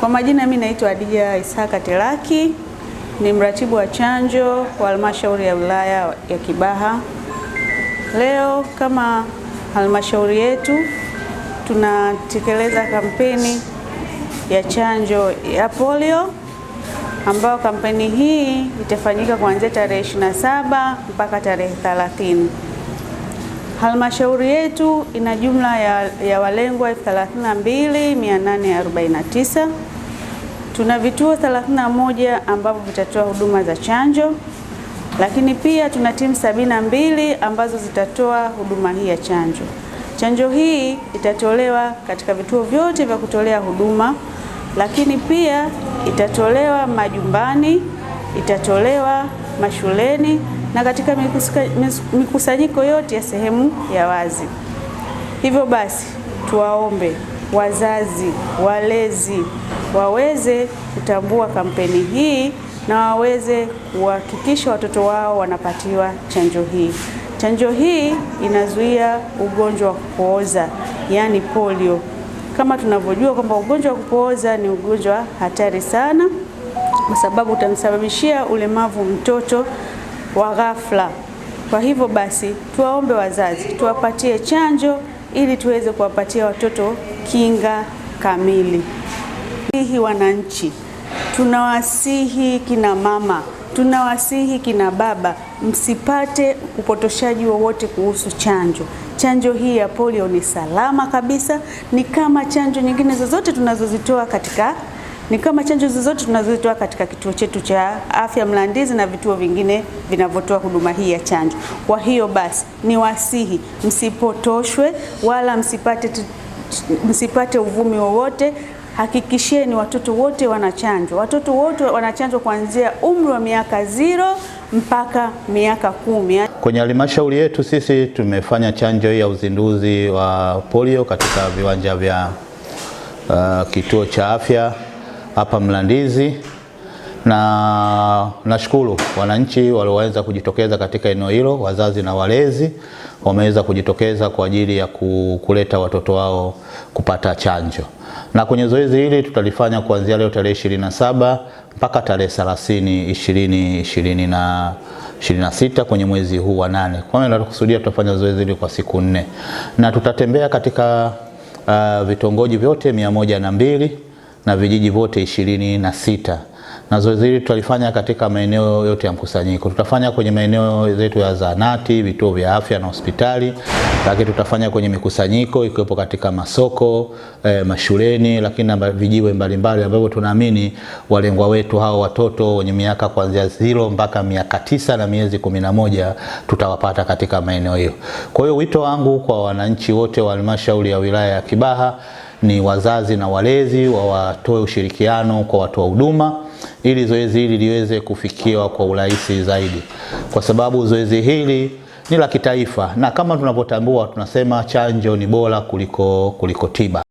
Kwa majina mimi naitwa Adija Isaka Telaki, ni mratibu wa chanjo wa halmashauri ya wilaya ya Kibaha. Leo kama halmashauri yetu tunatekeleza kampeni ya chanjo ya polio, ambayo kampeni hii itafanyika kuanzia tarehe 27 mpaka tarehe 30. Halmashauri yetu ina jumla ya walengwa 32,849. Tuna vituo 31 ambavyo vitatoa huduma za chanjo, lakini pia tuna timu 72 ambazo zitatoa huduma hii ya chanjo. Chanjo hii itatolewa katika vituo vyote vya kutolea huduma, lakini pia itatolewa majumbani, itatolewa mashuleni na katika mikusanyiko yote ya sehemu ya wazi. Hivyo basi, tuwaombe wazazi, walezi waweze kutambua kampeni hii na waweze kuhakikisha watoto wao wanapatiwa chanjo hii. Chanjo hii inazuia ugonjwa wa kupooza, yani polio. Kama tunavyojua kwamba ugonjwa wa kupooza ni ugonjwa hatari sana, kwa sababu utamsababishia ulemavu mtoto wa ghafla. Kwa hivyo basi, tuwaombe wazazi tuwapatie chanjo ili tuweze kuwapatia watoto kinga kamili. Hii wananchi, tunawasihi kina mama, tunawasihi kina baba, msipate upotoshaji wowote kuhusu chanjo. Chanjo hii ya polio ni salama kabisa, ni kama chanjo nyingine zozote tunazozitoa katika kituo chetu cha afya Mlandizi na vituo vingine vinavyotoa huduma hii ya chanjo. Kwa hiyo basi, ni wasihi msipotoshwe wala msipate uvumi wowote. Hakikisheni watoto wote wanachanjwa. Watoto wote wanachanjwa kuanzia umri wa miaka 0 mpaka miaka 10. Kwenye halmashauri yetu sisi tumefanya chanjo ya uzinduzi wa polio katika viwanja vya kituo cha afya hapa Mlandizi, na nashukuru wananchi walioweza kujitokeza katika eneo hilo. Wazazi na walezi wameweza kujitokeza kwa ajili ya kuleta watoto wao kupata chanjo, na kwenye zoezi hili tutalifanya kuanzia leo tarehe 27 mpaka tarehe 30 2026 kwenye mwezi huu wa 8. Kwa hiyo tunakusudia tutafanya zoezi hili kwa siku 4, na tutatembea katika vitongoji vyote 102 na vijiji vyote 26. Na zoezi hili tutalifanya katika maeneo yote ya mkusanyiko. Tutafanya kwenye maeneo yetu ya zahanati, vituo vya afya na hospitali, lakini tutafanya kwenye mikusanyiko ikiwepo katika masoko, mashuleni, lakini na vijiwe mbalimbali ambavyo tunaamini walengwa wetu hao watoto wenye miaka kuanzia 0 mpaka miaka 9 na miezi 11 tutawapata katika maeneo hiyo. Kwa hiyo wito wangu kwa wananchi wote wa halmashauri ya wilaya ya Kibaha ni wazazi na walezi watoe ushirikiano kwa watoa huduma ili zoezi hili liweze kufikiwa kwa urahisi zaidi, kwa sababu zoezi hili ni la kitaifa, na kama tunavyotambua tunasema chanjo ni bora kuliko tiba.